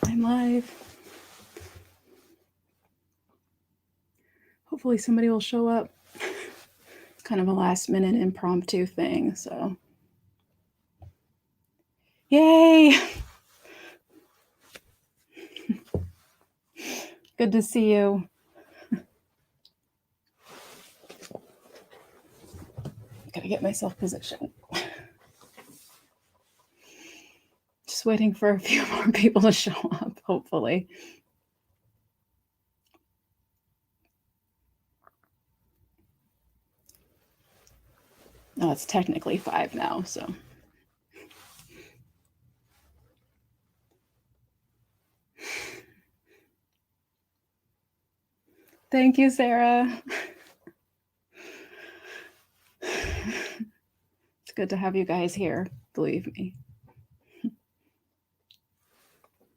I'm live. Hopefully somebody will show up. It's kind of a last minute impromptu thing, so. Yay! Good to see you. Gotta get myself positioned. Just waiting for a few more people to show up, hopefully. Oh, it's technically 5 now, so. Thank you, Sarah. It's good to have you guys here, believe me.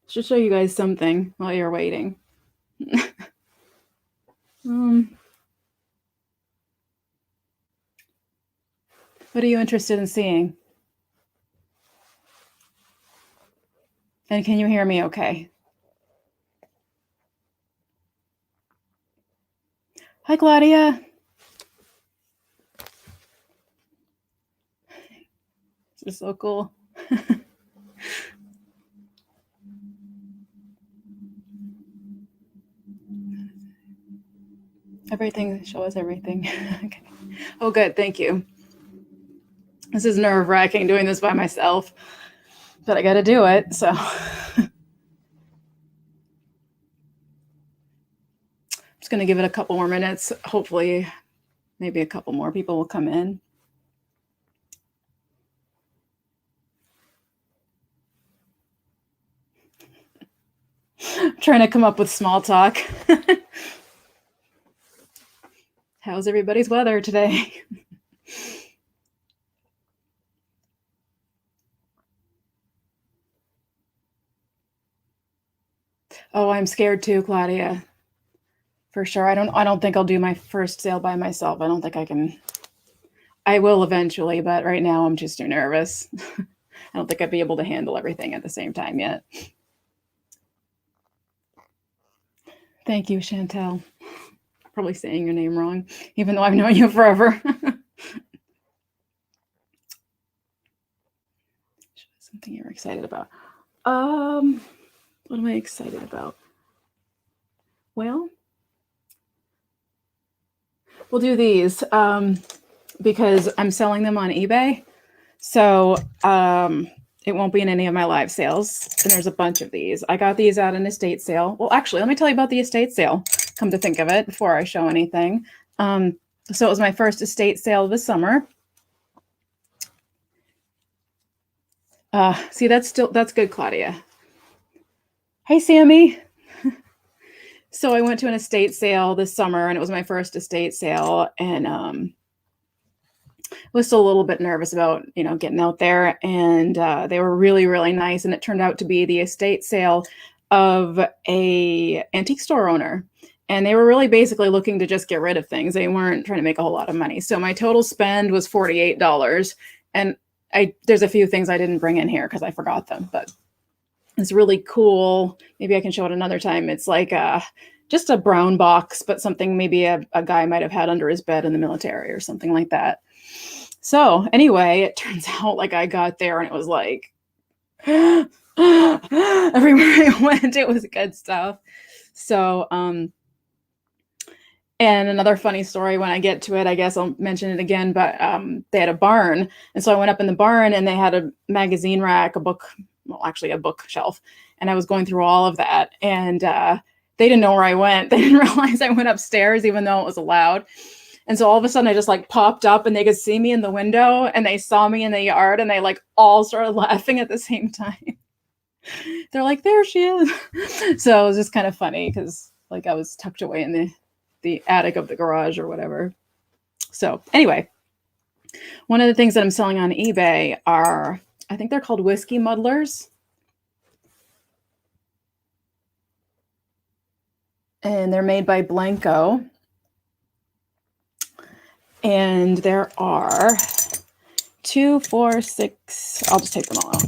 Should show you guys something while you're waiting. What are you interested in seeing? And can you hear me okay? Hi, Claudia. This is so cool. Everything, show us everything. Okay. Oh, good, thank you. This is nerve-wracking doing this by myself, but I gotta do it, so. Just gonna give it a couple more minutes. Hopefully, maybe a couple more people will come in. I'm trying to come up with small talk. How's everybody's weather today? Oh, I'm scared too, Claudia. For sure. I don't think I'll do my first sale by myself. I don't think I can. I will eventually, but right now I'm just too nervous. I don't think I'd be able to handle everything at the same time yet. Thank you, Chantel. Probably saying your name wrong, even though I've known you forever. Something you're excited about. What am I excited about? Well, we'll do these because I'm selling them on eBay. So it won't be in any of my live sales. And there's a bunch of these. I got these at an estate sale. Well, actually, let me tell you about the estate sale, come to think of it, before I show anything. So it was my first estate sale this summer. See, that's good, Claudia. Hey, Sammy. So I went to an estate sale this summer, and it was my first estate sale, and was still a little bit nervous about, getting out there, and they were really, really nice. And it turned out to be the estate sale of a antique store owner. And they were really basically looking to just get rid of things. They weren't trying to make a whole lot of money. So my total spend was $48. And there's a few things I didn't bring in here because I forgot them, but it's really cool. Maybe I can show it another time. It's like just a brown box, but something maybe a guy might have had under his bed in the military or something like that. So anyway, it turns out like I got there and it was like everywhere I went, it was good stuff. So, and another funny story, when I get to it, I guess I'll mention it again, but they had a barn. And so I went up in the barn and they had a magazine rack, a bookshelf. And I was going through all of that. And they didn't know where I went. They didn't realize I went upstairs, even though it was allowed. And so all of a sudden I just like popped up and they could see me in the window and they saw me in the yard and they like all started laughing at the same time. They're like, there she is. So it was just kind of funny because like I was tucked away in the attic of the garage or whatever. So anyway, one of the things that I'm selling on eBay are, I think they're called whiskey muddlers. And they're made by Blanco. And there are 2, 4, 6, I'll just take them all out.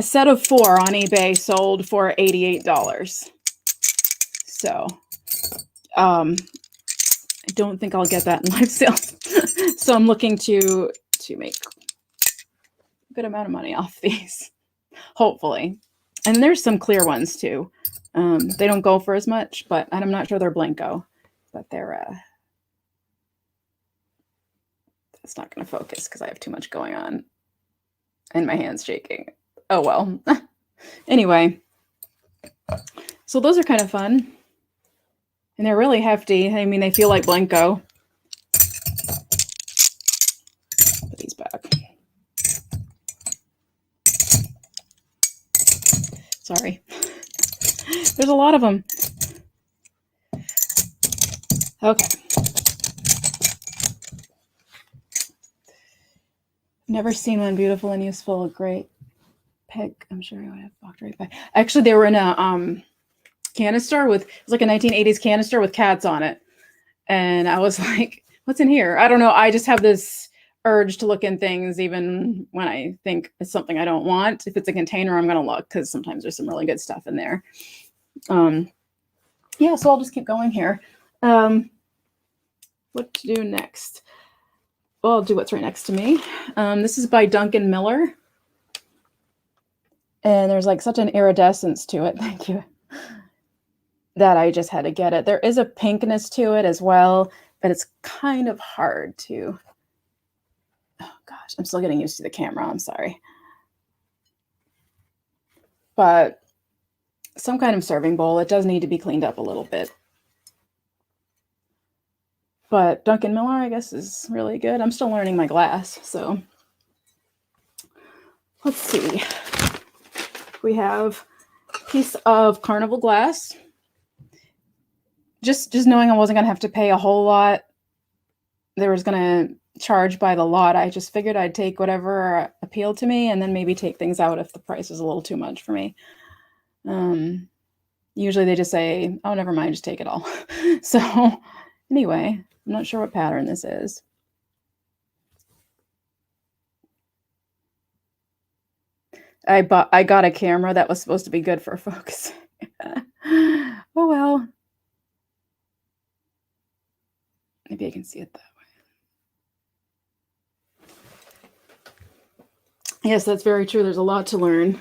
A set of 4 on eBay sold for $88. So I don't think I'll get that in live sales. So I'm looking to make a good amount of money off these, hopefully. And there's some clear ones too. They don't go for as much, but I'm not sure they're Blanco, but they're it's not going to focus because I have too much going on and my hand's shaking. Oh well. Anyway, so those are kind of fun. And they're really hefty. I mean, they feel like Blanco. Put these back. Sorry. There's a lot of them. Okay. Never seen one beautiful and useful. Great pick. I'm sure I would have walked right by. Actually, they were in a canister with, it was like a 1980s canister with cats on it. And I was like, what's in here? I don't know. I just have this urge to look in things even when I think it's something I don't want. If it's a container, I'm going to look because sometimes there's some really good stuff in there. Yeah, so I'll just keep going here. What to do next? Well, I'll do what's right next to me. This is by Duncan Miller. And there's like such an iridescence to it. Thank you. That I just had to get it. There is a pinkness to it as well, but it's kind of hard to. Oh gosh, I'm still getting used to the camera. I'm sorry. But some kind of serving bowl. It does need to be cleaned up a little bit. But Duncan Miller, I guess, is really good. I'm still learning my glass, so let's see. We have a piece of Carnival glass. Just knowing I wasn't going to have to pay a whole lot. They was going to charge by the lot. I just figured I'd take whatever appealed to me and then maybe take things out if the price is a little too much for me. Usually they just say, oh, never mind, just take it all. So anyway, I'm not sure what pattern this is. I got a camera that was supposed to be good for focusing. Oh well. Maybe I can see it that way. Yes, that's very true. There's a lot to learn.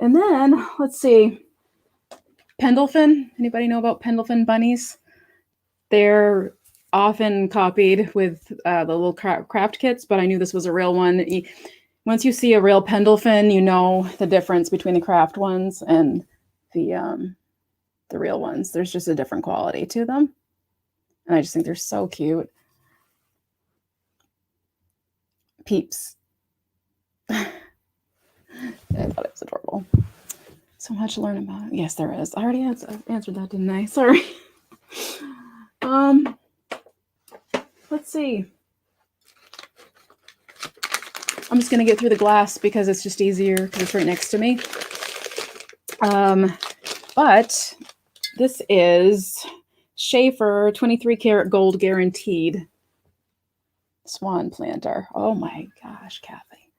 And then, let's see. Pendleton. Anybody know about Pendleton bunnies? They're often copied with the little craft kits, but I knew this was a real one. Once you see a real Pendleton, you know the difference between the craft ones and the real ones. There's just a different quality to them. And I just think they're so cute. Peeps. I thought it was adorable. So much to learn about. Yes, there is. I already answered that, didn't I? Sorry. Let's see. I'm just going to get through the glass because it's just easier because it's right next to me. But this is Schaefer 23 karat gold guaranteed swan planter. Oh my gosh, Kathy.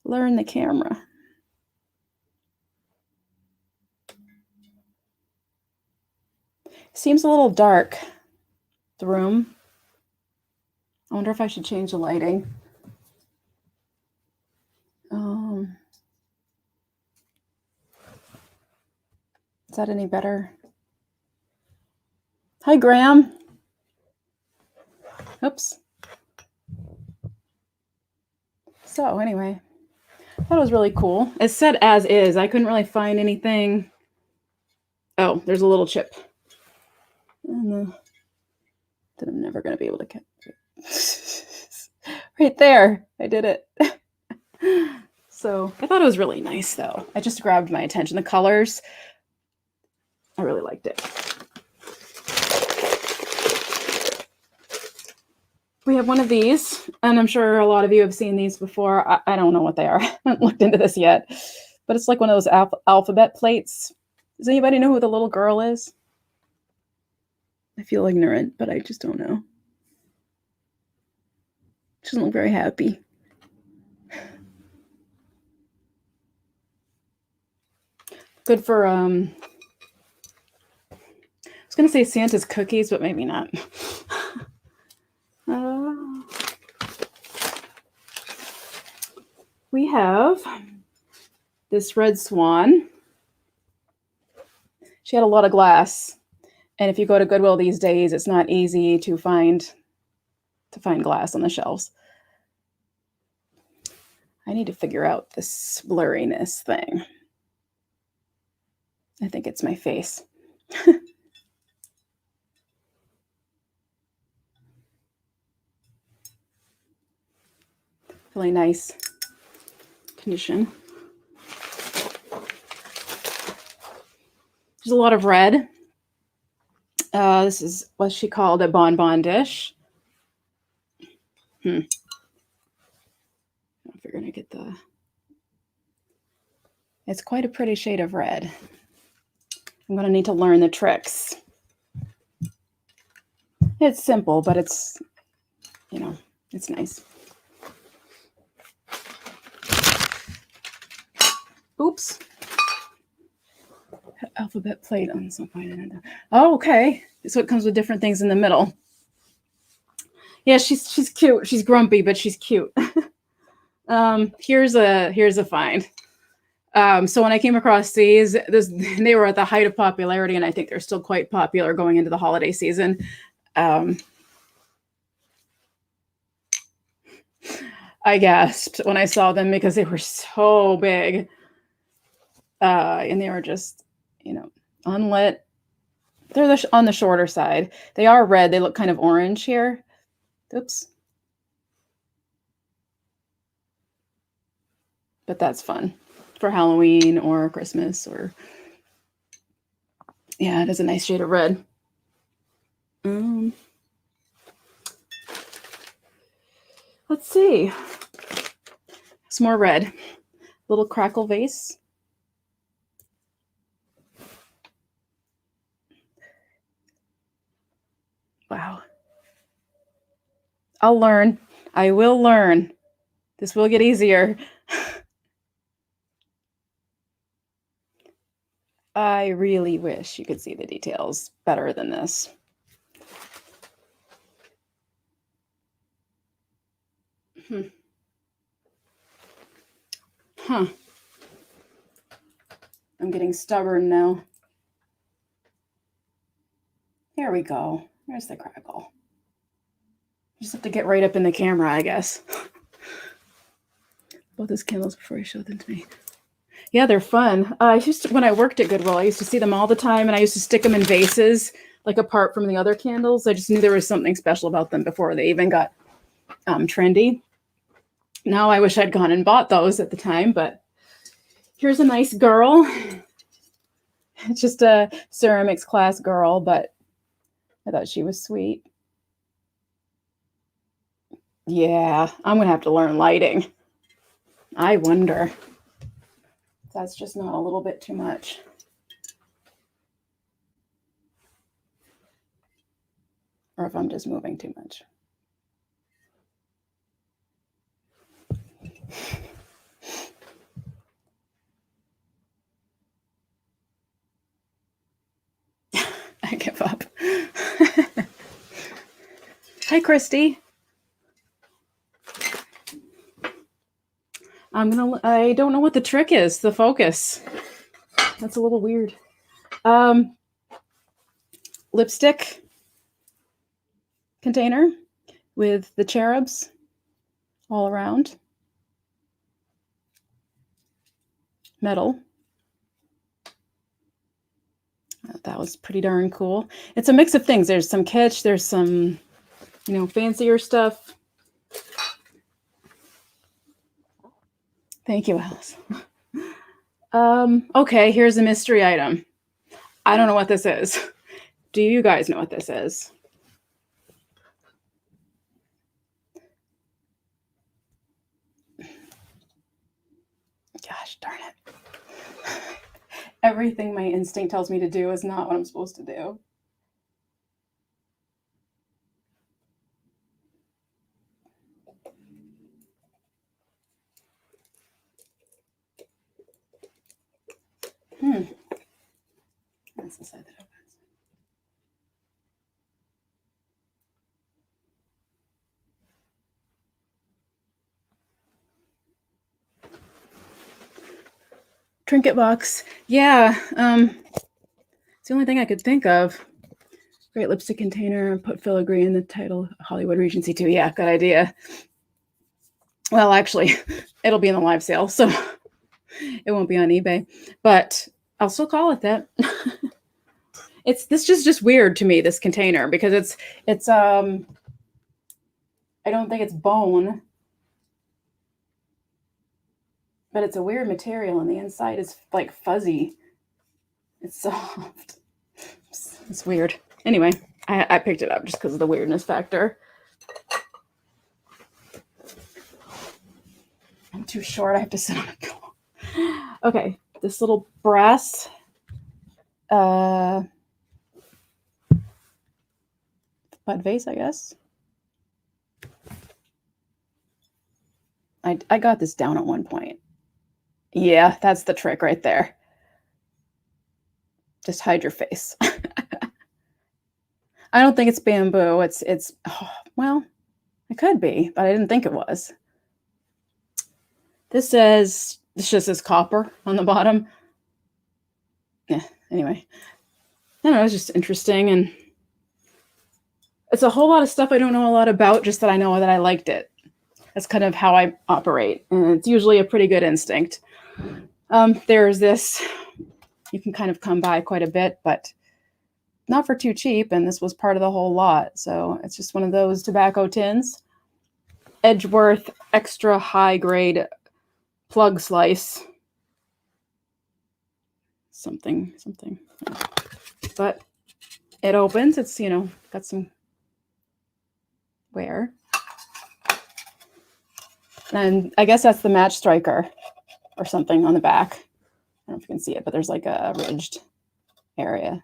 Learn the camera. Seems a little dark, the room. I wonder if I should change the lighting. Is that any better? Hi, Graham. Oops. So anyway, that was really cool. It's set as is. I couldn't really find anything. Oh, there's a little chip. And that I'm never going to be able to get. Right there. I did it. So I thought it was really nice, though. It just grabbed my attention. The colors, I really liked it. We have one of these, and I'm sure a lot of you have seen these before. I don't know what they are. I haven't looked into this yet. But it's like one of those alphabet plates. Does anybody know who the little girl is? I feel ignorant, but I just don't know. She doesn't look very happy. Good for I was gonna say Santa's cookies, but maybe not. We have this red swan. She had a lot of glass, and if you go to Goodwill these days, it's not easy to find glass on the shelves. I need to figure out this blurriness thing. I think it's my face. Really nice condition. There's a lot of red. This is what she called a bonbon dish. I don't know if you're going to get the... It's quite a pretty shade of red. I'm going to need to learn the tricks. It's simple, but it's, you know, it's nice. Oops. Alphabet plate on some point. Oh, okay. So it comes with different things in the middle. Yeah, she's cute. She's grumpy, but she's cute. Here's a find. So when I came across these, they were at the height of popularity, and I think they're still quite popular going into the holiday season. I gasped when I saw them because they were so big. And they were just, you know, unlit. They're on the shorter side. They are red. They look kind of orange here. Oops. But that's fun for Halloween or Christmas or... Yeah, it is a nice shade of red. Let's see. Some more red. Little crackle vase. Wow. I'll learn. I will learn. This will get easier. I really wish you could see the details better than this. Huh. I'm getting stubborn now. There we go. There's the crackle. Just have to get right up in the camera, I guess. Both those candles before you showed them to me. Yeah, they're fun. When I worked at Goodwill, I used to see them all the time, and I used to stick them in vases, like apart from the other candles. I just knew there was something special about them before they even got trendy. Now I wish I'd gone and bought those at the time, but here's a nice girl. It's just a ceramics class girl, but I thought she was sweet. Yeah, I'm going to have to learn lighting. I wonder if that's just not a little bit too much. Or if I'm just moving too much. I give up. Hi, Christy. I don't know what the trick is, the focus. That's a little weird. Lipstick container with the cherubs all around. Metal. That was pretty darn cool. It's a mix of things. There's some kitsch, there's some, fancier stuff. Thank you, Alice. Okay, here's a mystery item. I don't know what this is. Do you guys know what this is? Gosh darn it. Everything my instinct tells me to do is not what I'm supposed to do. That's the side that opens. Trinket box. Yeah. It's the only thing I could think of. Great lipstick container. Put filigree in the title. Hollywood Regency 2. Yeah, good idea. Well, actually, it'll be in the live sale, so it won't be on eBay. But I'll still call it that. This is just weird to me, this container, because it's I don't think it's bone, but it's a weird material, and the inside is like fuzzy. It's soft. It's weird. Anyway, I picked it up just because of the weirdness factor. I'm too short. I have to sit on a pillow. Okay, this little brass bud vase, I guess. I got this down at one point. Yeah, that's the trick right there. Just hide your face. I don't think it's bamboo. It's well, it could be, but I didn't think it was. This just says copper on the bottom. Yeah, anyway. I don't know, it's just interesting, and it's a whole lot of stuff I don't know a lot about, just that I know that I liked it. That's kind of how I operate, and it's usually a pretty good instinct. There's this, you can kind of come by quite a bit, but not for too cheap, and this was part of the whole lot. So it's just one of those tobacco tins. Edgeworth extra high grade plug slice. Something. But it opens. It's, got some wear. And I guess that's the match striker or something on the back. I don't know if you can see it, but there's like a ridged area.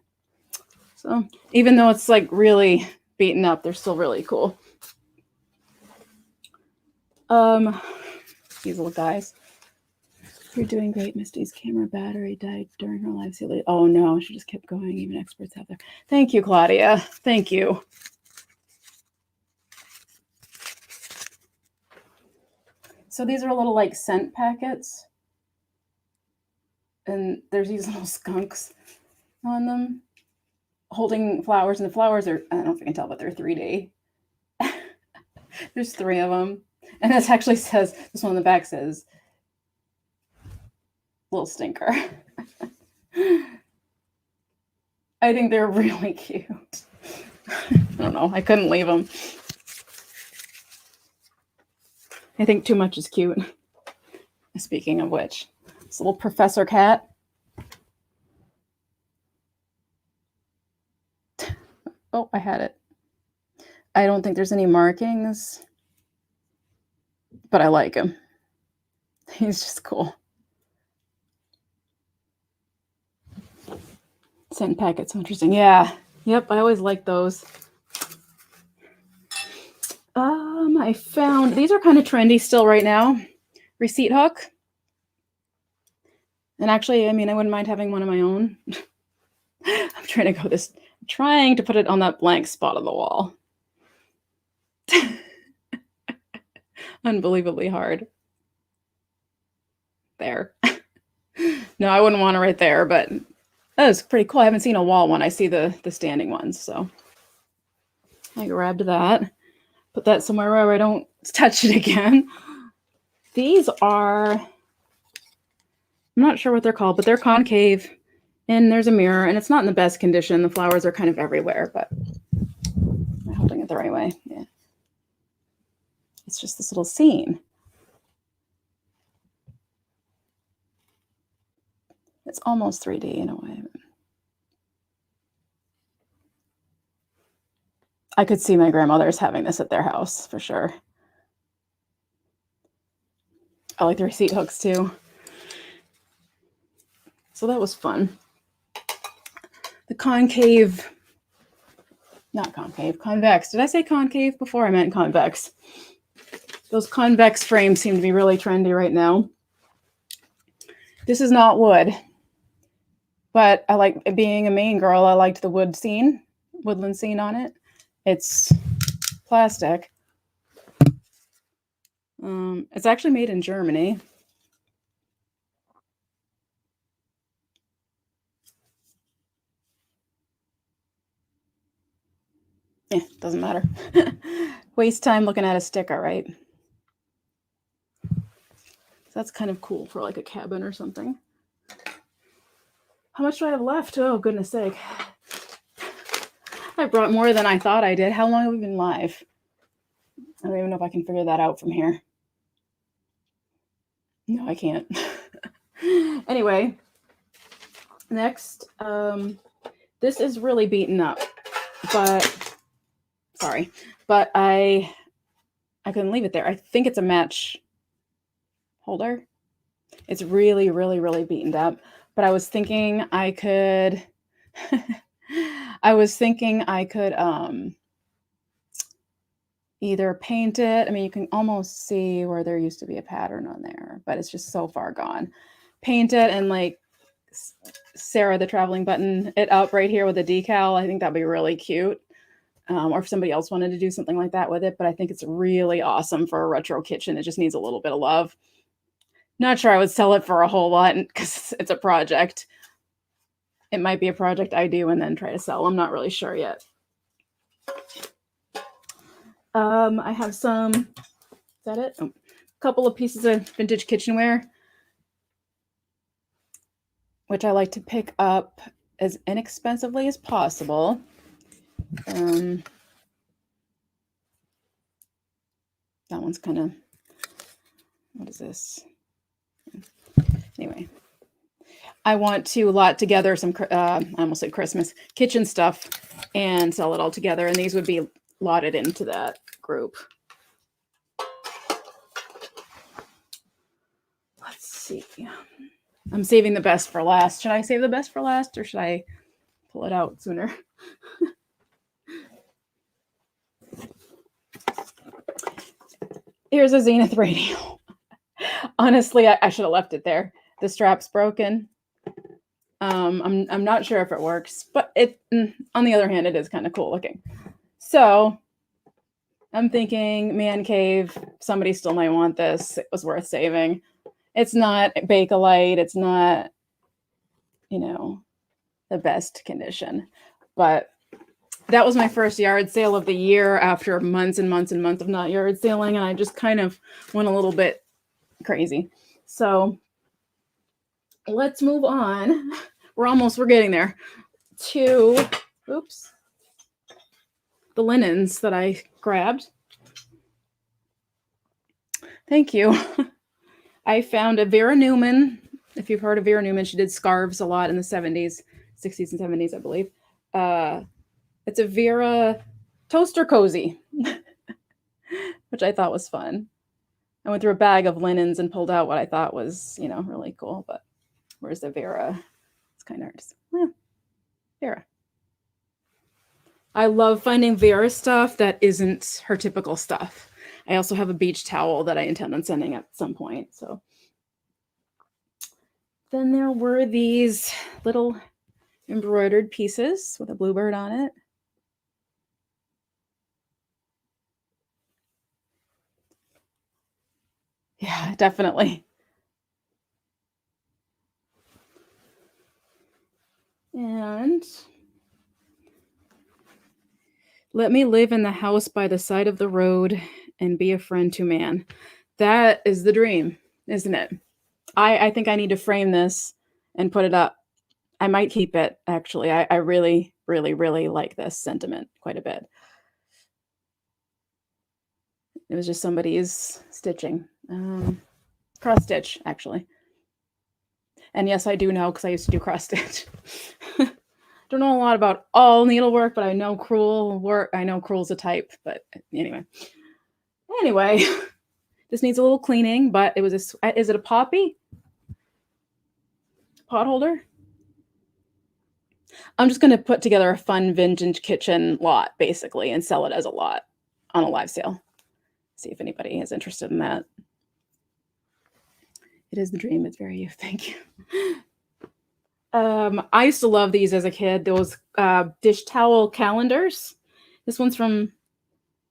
So even though it's like really beaten up, they're still really cool. These little guys. You're doing great. Misty's camera battery died during her live sale. Oh no, she just kept going. Even experts out there. Thank you, Claudia. Thank you. So these are little like scent packets. And there's these little skunks on them holding flowers. And the flowers are, I don't know if you can tell, but they're 3D. There's 3 of them. And this actually says, this one on the back says, little stinker. I think they're really cute. I don't know. I couldn't leave them. I think too much is cute. Speaking of which, this little professor cat. Oh, I had it. I don't think there's any markings, but I like him. He's just cool. Scent packets, so interesting. Yeah. Yep, I always like those. I found, these are kind of trendy still right now. Receipt hook. And actually, I wouldn't mind having one of my own. I'm trying to put it on that blank spot on the wall. Unbelievably hard. There. No, I wouldn't want it right there, but that is pretty cool. I haven't seen a wall one. I see the standing ones, so I grabbed that. Put that somewhere where I don't touch it again. These are, I'm not sure what they're called, but they're concave, and there's a mirror, and it's not in the best condition. The flowers are kind of everywhere, but I'm holding it the right way. Yeah. It's just this little scene. It's almost 3D in a way. I could see my grandmother's having this at their house for sure. I like the receipt hooks too. So that was fun. The concave, not concave, convex. Did I say concave before? I meant convex. Those convex frames seem to be really trendy right now. This is not wood. But I like being a Maine girl. I liked the woodland scene on it. It's plastic. It's actually made in Germany. Yeah, doesn't matter. Waste time looking at a sticker, right? So that's kind of cool for like a cabin or something. How much do I have left? Oh, goodness sake. I brought more than I thought I did. How long have we been live? I don't even know if I can figure that out from here. No, I can't. Anyway, next, this is really beaten up, but sorry, but I couldn't leave it there. I think it's a match holder. It's really, really, really beaten up, but I was thinking I could, either paint it. I mean, you can almost see where there used to be a pattern on there, but it's just so far gone. Paint it and like Sarah the Traveling Button it up right here with a decal. I think that'd be really cute. Or if somebody else wanted to do something like that with it, but I think it's really awesome for a retro kitchen. It just needs a little bit of love. Not sure I would sell it for a whole lot because it's a project. It might be a project I do and then try to sell. I'm not really sure yet. I have some, is that it? Oh, a couple of pieces of vintage kitchenware, which I like to pick up as inexpensively as possible. That one's kind of, what is this? Anyway, I want to lot together some, I almost said Christmas, kitchen stuff and sell it all together. And these would be lotted into that group. Let's see. I'm saving the best for last. Should I save the best for last or should I pull it out sooner? Here's a Zenith radio. Honestly, I should have left it there. The strap's broken. I'm not sure if it works, but it, on the other hand, it is kind of cool looking. So I'm thinking man cave, somebody still might want this. It was worth saving. It's not Bakelite. It's not, you know, the best condition, but that was my first yard sale of the year after months and months and months of not yard sailing. And I just kind of went a little bit crazy. So let's move on. We're getting there to, oops, the linens that I grabbed. Thank you. I found a Vera Newman. If you've heard of Vera Newman, she did scarves a lot in the 70s, 60s and 70s, I believe. It's a Vera toaster cozy, which I thought was fun. I went through a bag of linens and pulled out what I thought was, you know, really cool. But where's the Vera? It's kind of hard to see. Yeah, Vera. I love finding Vera stuff that isn't her typical stuff. I also have a beach towel that I intend on sending at some point. So then there were these little embroidered pieces with a bluebird on it. Yeah, definitely. And let me live in the house by the side of the road and be a friend to man. That is the dream, isn't it? I think I need to frame this and put it up. I might keep it, actually. I really, really, really like this sentiment quite a bit. It was just somebody's stitching. Cross stitch, actually. And yes, I do know because I used to do cross stitch. Don't know a lot about all needlework, but I know crewel work. I know crewel's a type, but anyway. Anyway, this needs a little cleaning, but it was is it a poppy? Pot holder? I'm just going to put together a fun vintage kitchen lot, basically, and sell it as a lot on a live sale. See if anybody is interested in that. It is the dream. It's very you. Thank you. I used to love these as a kid. Those dish towel calendars. This one's from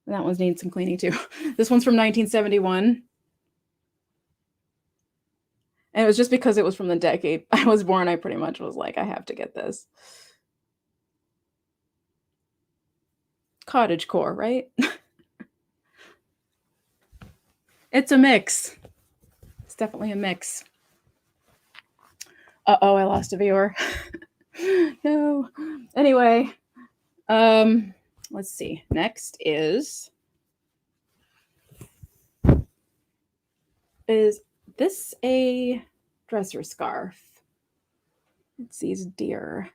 that one's needs some cleaning too. This one's from 1971. And it was just because it was from the decade I was born, I pretty much was like, I have to get this. Cottage core, right? It's a mix. It's definitely a mix. Uh-oh, I lost a viewer. No. Anyway, let's see. Next is this a dresser scarf? It's these deer.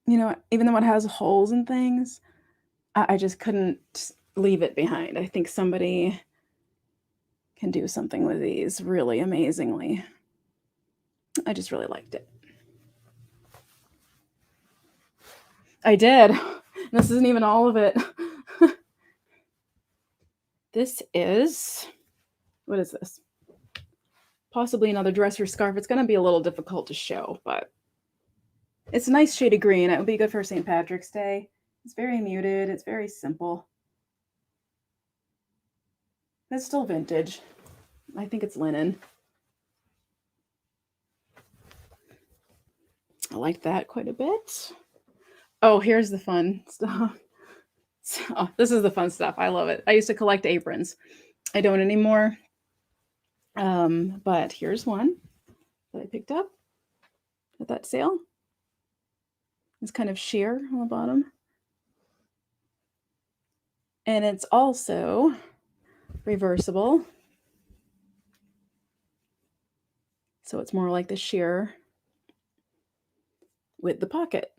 You know, even though it has holes and things, I just couldn't leave it behind. I think somebody can do something with these really amazingly. I just really liked it. I did. This isn't even all of it. This is, what is this? Possibly another dresser scarf. It's going to be a little difficult to show, but it's a nice shade of green. It would be good for St. Patrick's Day. It's very muted. It's very simple. It's still vintage. I think it's linen. I like that quite a bit. Oh, here's the fun stuff. So, this is the fun stuff. I love it. I used to collect aprons. I don't anymore. But here's one that I picked up at that sale. It's kind of sheer on the bottom. And it's also reversible. So it's more like the sheer with the pocket.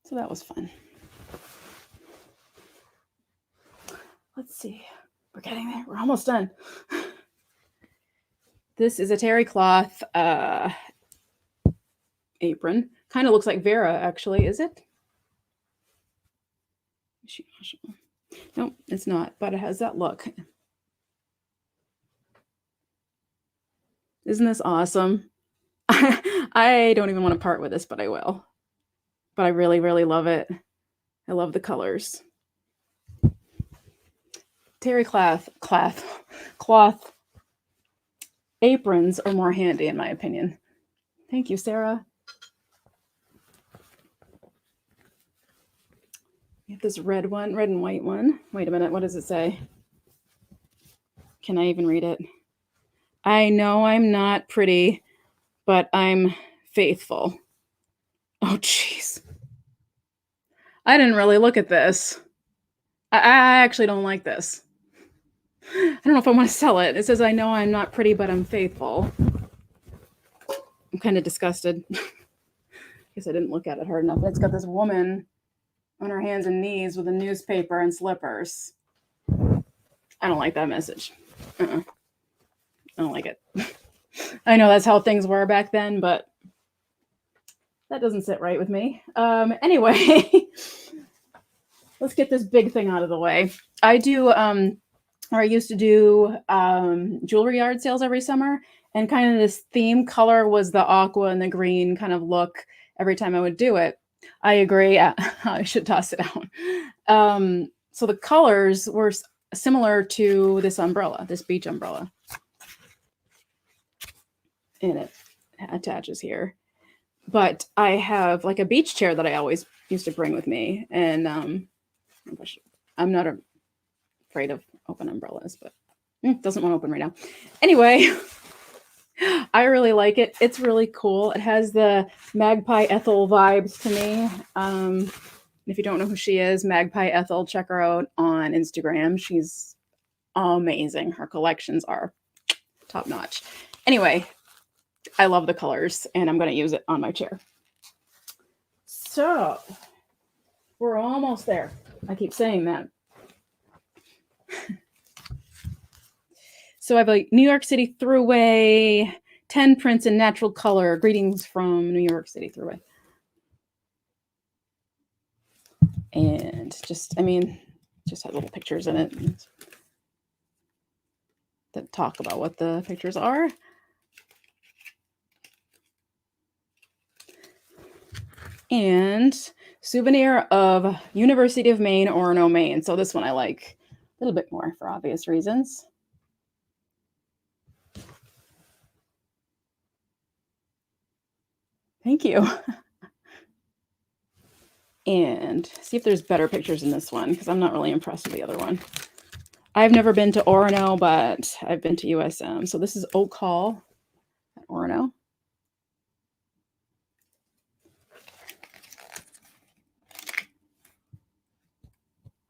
So that was fun. Let's see. We're getting there. We're almost done. This is a terry cloth apron. Kind of looks like Vera, actually. Is it? Nope, it's not, but it has that look. Isn't this awesome? I don't even want to part with this, but I will. But I really, really love it. I love the colors. Terry cloth aprons are more handy, in my opinion. Thank you, Sarah. We have this red one, red and white one. Wait a minute, what does it say? Can I even read it? I know I'm not pretty, but I'm faithful. Oh, jeez. I didn't really look at this. I actually don't like this. I don't know if I want to sell it. It says, I know I'm not pretty, but I'm faithful. I'm kind of disgusted. Guess I didn't look at it hard enough. It's got this woman on her hands and knees with a newspaper and slippers. I don't like that message. I don't like it. I know that's how things were back then, but that doesn't sit right with me. Anyway, let's get this big thing out of the way. I used to do jewelry yard sales every summer, and kind of this theme color was the aqua and the green kind of look every time I would do it. I agree. I should toss it out. So the colors were similar to this umbrella, this beach umbrella. And it attaches here. But I have like a beach chair that I always used to bring with me. And I'm not afraid of open umbrellas, but doesn't want to open right now. Anyway, I really like it. It's really cool. It has the Magpie Ethel vibes to me. If you don't know who she is, Magpie Ethel, check her out on Instagram. She's amazing. Her collections are top notch. Anyway, I love the colors, and I'm going to use it on my chair. So, we're almost there. I keep saying that. So I have a New York City Thruway, 10 prints in natural color. Greetings from New York City Thruway. And just have little pictures in it. that talk about what the pictures are. And souvenir of University of Maine, Orono, Maine. So this one I like a little bit more for obvious reasons. Thank you. And see if there's better pictures in this one, because I'm not really impressed with the other one. I've never been to Orono, but I've been to USM. So this is Oak Hall at Orono.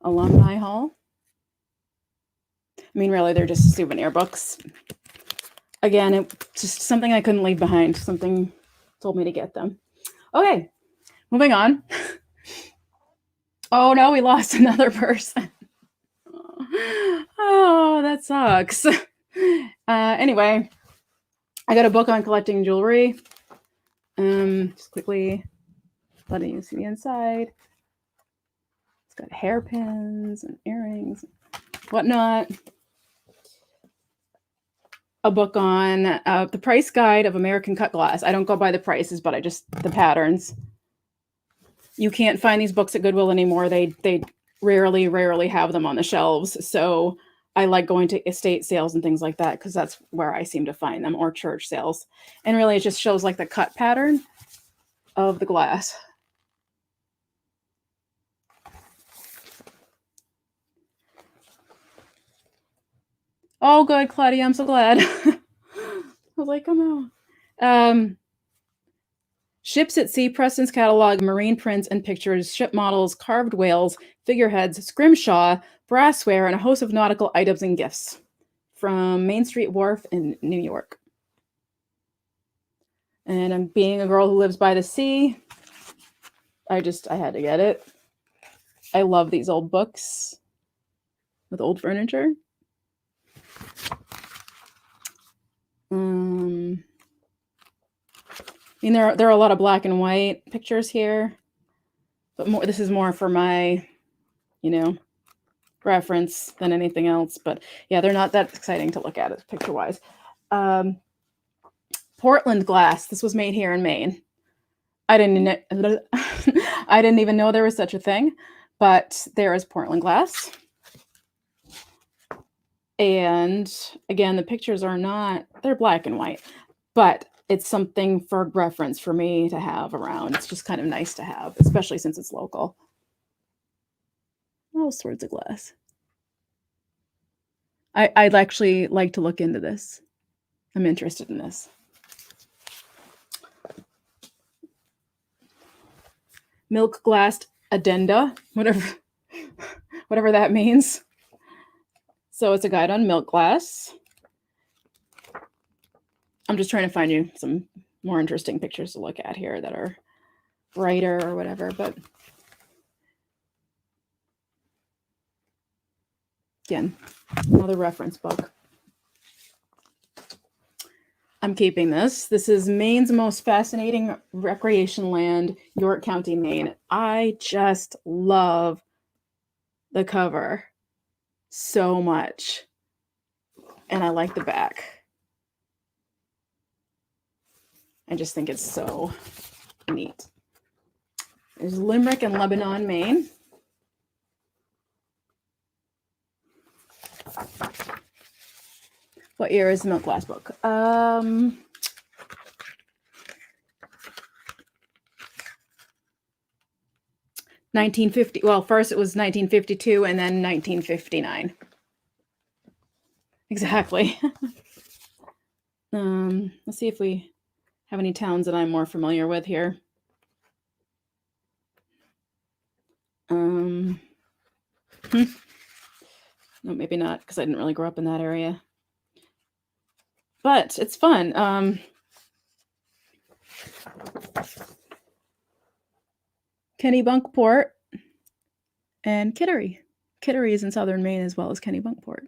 Alumni Hall. I mean, really, they're just souvenir books. Again, it's just something I couldn't leave behind. Something told me to get them. Okay, moving on. Oh no, we lost another person. Oh, that sucks. Anyway, I got a book on collecting jewelry. Just quickly letting you see the inside. It's got hairpins and earrings, whatnot. A book on the price guide of American cut glass. I don't go by the prices, but I just the patterns. You can't find these books at Goodwill anymore. They rarely have them on the shelves. So I like going to estate sales and things like that because that's where I seem to find them, or church sales. And really, it just shows like the cut pattern of the glass. Oh, good, Claudia. I'm so glad. I was like, come on. Ships at Sea, Preston's catalog, marine prints and pictures, ship models, carved whales, figureheads, scrimshaw, brassware, and a host of nautical items and gifts from Main Street Wharf in New York. And I'm being a girl who lives by the sea. I had to get it. I love these old books with old furniture. I mean, there are a lot of black and white pictures here, but this is more for my, reference than anything else. But yeah, they're not that exciting to look at picture-wise. Portland glass. This was made here in Maine. I didn't even know there was such a thing, but there is Portland glass. And again, the pictures they're black and white, but it's something for reference for me to have around. It's just kind of nice to have, especially since it's local. All sorts of glass. I'd actually like to look into this. I'm interested in this. Milk glass addenda, whatever that means. So it's a guide on milk glass. I'm just trying to find you some more interesting pictures to look at here that are brighter or whatever, but again, another reference book. I'm keeping this. This is Maine's most fascinating recreation land, York County, Maine. I just love the cover so much. And I like the back. I just think it's so neat. There's Limerick and Lebanon, Maine. What year is the milk glass book? 1950. Well, first it was 1952 and then 1959. Exactly. Let's see if we have any towns that I'm more familiar with here. No, maybe not, because I didn't really grow up in that area. But it's fun. Kennebunkport and Kittery. Kittery is in southern Maine as well as Kennebunkport.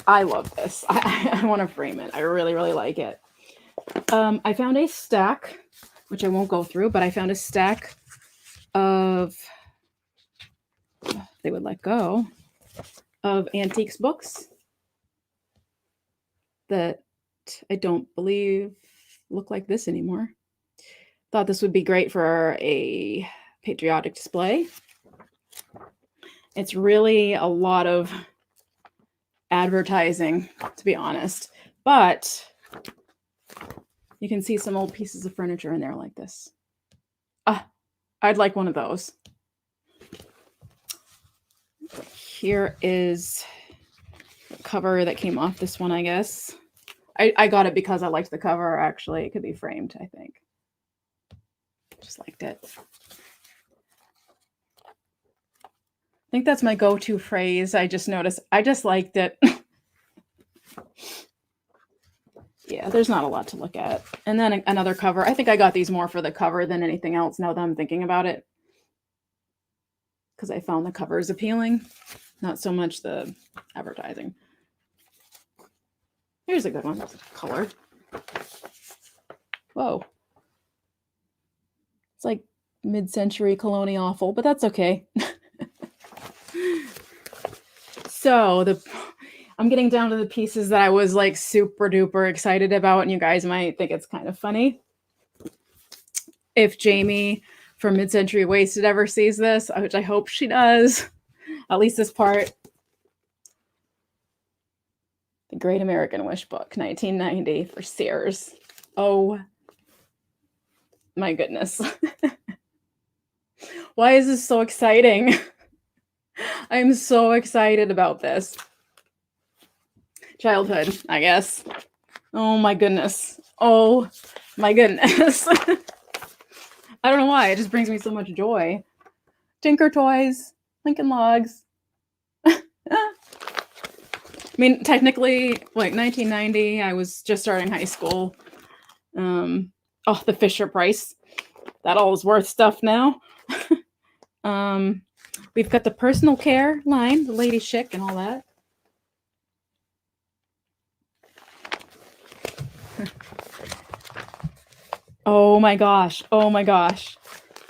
I love this. I want to frame it. I really, really like it. I found a stack, which I won't go through, but I found a stack of, they would let go, of antiques books. that I don't believe look like this anymore. Thought this would be great for a patriotic display. It's really a lot of advertising, to be honest, but you can see some old pieces of furniture in there like this. I'd like one of those. Here is the cover that came off this one, I guess. I got it because I liked the cover, actually. It could be framed, I think. Just liked it. I think that's my go-to phrase. I just noticed. I just liked it. Yeah, there's not a lot to look at. And then another cover. I think I got these more for the cover than anything else now that I'm thinking about it. Because I found the covers appealing, not so much the advertising. Here's a good one. Color. Whoa. It's like mid-century colonial awful, but that's okay. So I'm getting down to the pieces that I was like super duper excited about, and you guys might think it's kind of funny. If Jamie from Mid-Century Wasted ever sees this, which I hope she does, at least this part. The Great American Wish Book, 1990 for Sears. Oh my goodness. Why is this so exciting? I'm so excited about this. Childhood, I guess. Oh my goodness. Oh my goodness. I don't know why. It just brings me so much joy. Tinker Toys, Lincoln Logs. I mean, technically, like 1990, I was just starting high school. Oh, the Fisher Price. That all is worth stuff now. We've got the personal care line, the Lady Chic and all that. Oh my gosh. Oh my gosh.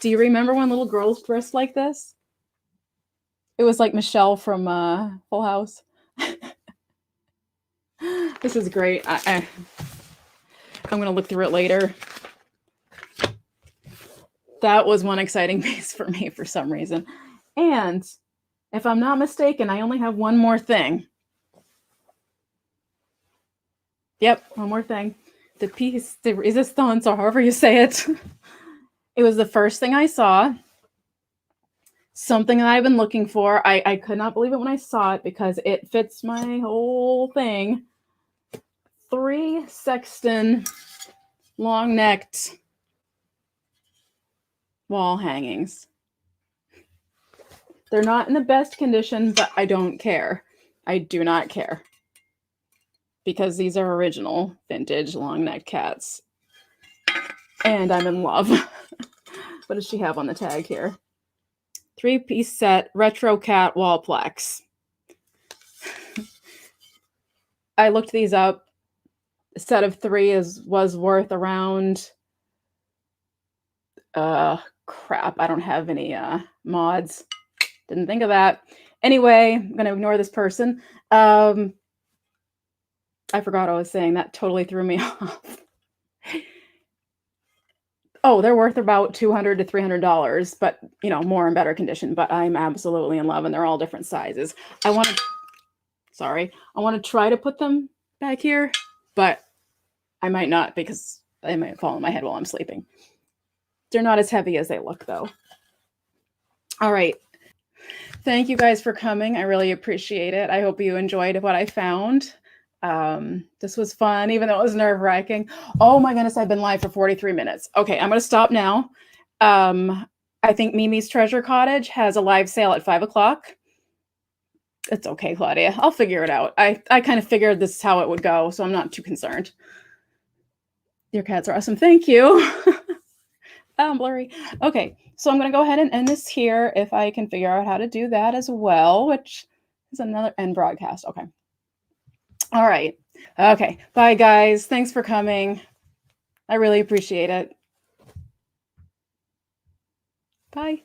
Do you remember when little girls dressed like this? It was like Michelle from Full House. This is great. I'm going to look through it later. That was one exciting piece for me for some reason. And if I'm not mistaken, I only have one more thing. Yep, one more thing. The piece de resistance, or however you say it. It was the first thing I saw. Something that I've been looking for. I could not believe it when I saw it because it fits my whole thing. 3 Sexton long-necked wall hangings. They're not in the best condition, but I don't care. I do not care. Because these are original vintage long-necked cats. And I'm in love. What does she have on the tag here? 3-piece set, retro cat wall plaques. I looked these up. A set of 3 was worth around crap. I don't have any mods. Didn't think of that. Anyway, I'm gonna ignore this person. I forgot what I was saying. That totally threw me off. Oh, they're worth about $200 to $300, but you know, more in better condition. But I'm absolutely in love, and they're all different sizes. I want to try to put them back here, but I might not because they might fall on my head while I'm sleeping. They're not as heavy as they look, though. All right. Thank you guys for coming. I really appreciate it. I hope you enjoyed what I found. This was fun, even though it was nerve-wracking. Oh my goodness, I've been live for 43 minutes. Okay, I'm going to stop now. I think Mimi's Treasure Cottage has a live sale at 5 o'clock. It's okay, Claudia. I'll figure it out. I kind of figured this is how it would go, so I'm not too concerned. Your cats are awesome. Thank you. I'm blurry. Okay, so I'm going to go ahead and end this here if I can figure out how to do that as well, which is another end broadcast. Okay. All right. Okay. Bye, guys. Thanks for coming. I really appreciate it. Bye.